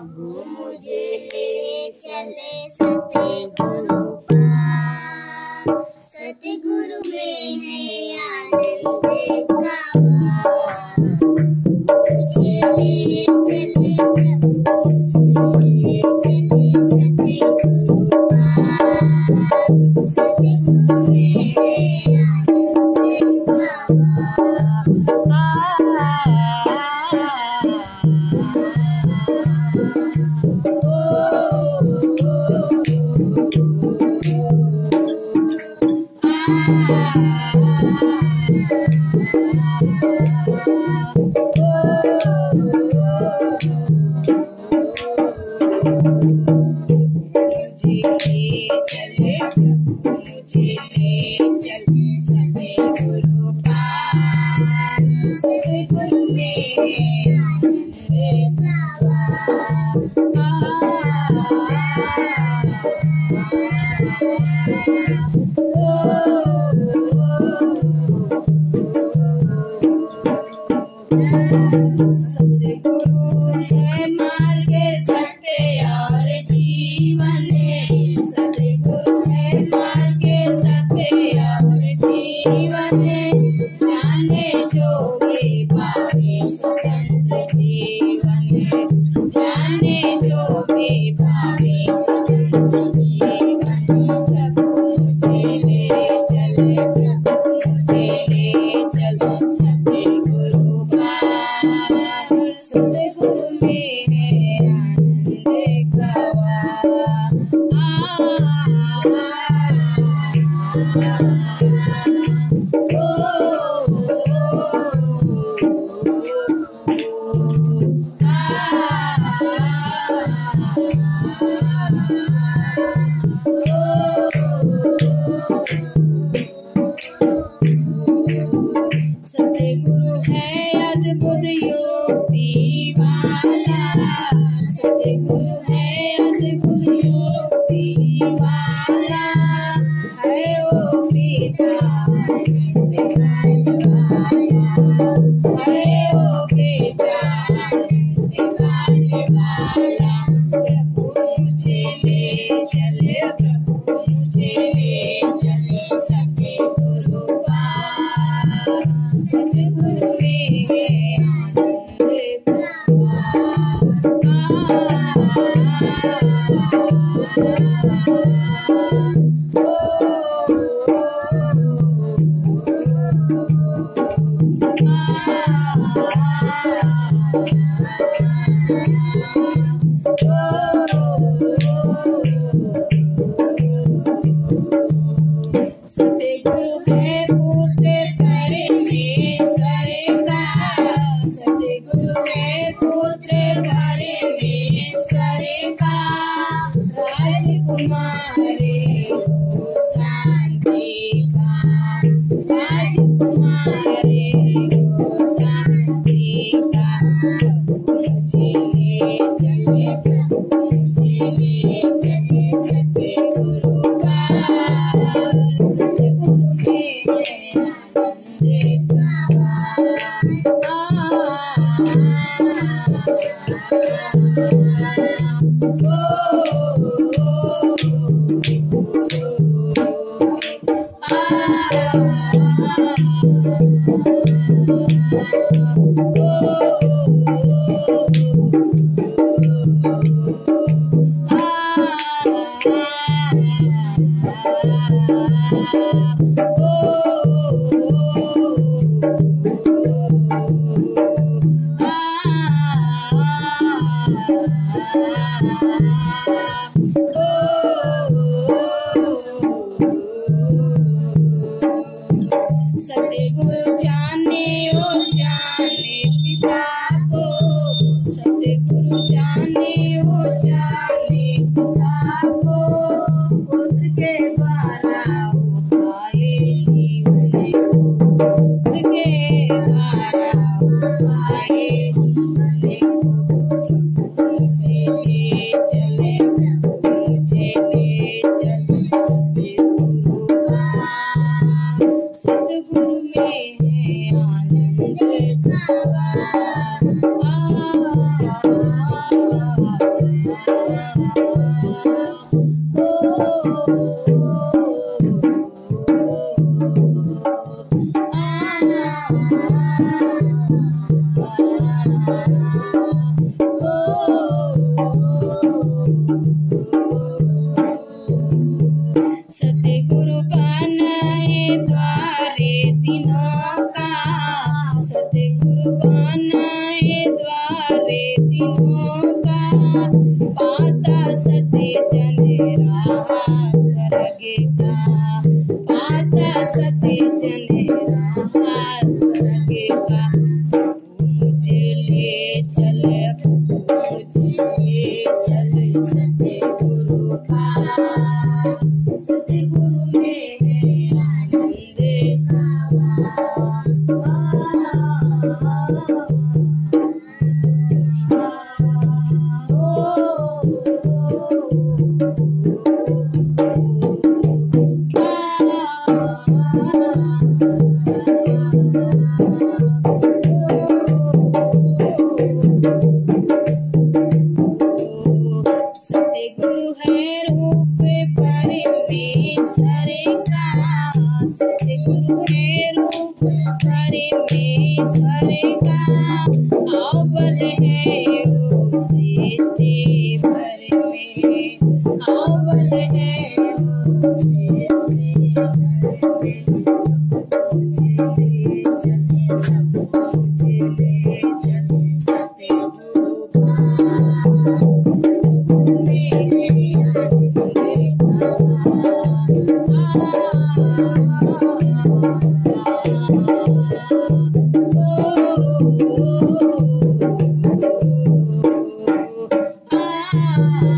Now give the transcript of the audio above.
प्रभु मुझे ले चले सतगुरु पार। सतगुरु में है आनंद का वार। मुझे ले चले प्रभु मुझे ले चले सतगुरु पार। सतगुरु में है आनंद का सतगुरु है मार्ग सत्य और जीवन। सतगुरु है मार्ग सत्य और जीवन। जाने जो भी पावे स्वतंत्र जीवन। जाने जो भी पावे स्वतंत्र जीवन। प्रभु मुझे ले चले प्रभु मुझे ले चले सतगुरु पार। सतगुरु में है आनंद का वार। सतगुरु है अद्भुत योगी वाला। सतगुरु है अद्भुत योगी वाला। है वो पिता आनंद वाला। है वो पिता आनंद वाला। प्रभु मुझे ले चले प्रभु मुझे ले चले सतगुरु पार। सतगुरु में है आनंद का वार। सतगुरु है पुत्र परमेश्वर का। सतगुरु है पुत्र परमेश्वर का। राजकुमार हो शांति का। राजकुमार हो शांति का। प्रभु मुझे ले चले प्रभु मुझे ले चले सतगुरु पार। सतगुरु में है आनंद का सतगुरु जाने ओ जाने पिता को। सतगुरु जाने ओ जाने पिता को। पुत्र के द्वारा हो पाए जीवन। पुत्र के द्वारा हो पाए जीवन। प्रभु मुझे ले ले चल सतगुरु का, सतगुरु में आनंद सतगुरु है रूप परमेश्वर का, सतगुरु है रूप परमेश्वर का, अवध है वो श्रेष्ठ भर में, अवध है वो श्रेष्ठ भर में। चले चले सतगुरु का, सतगुरु में आनंद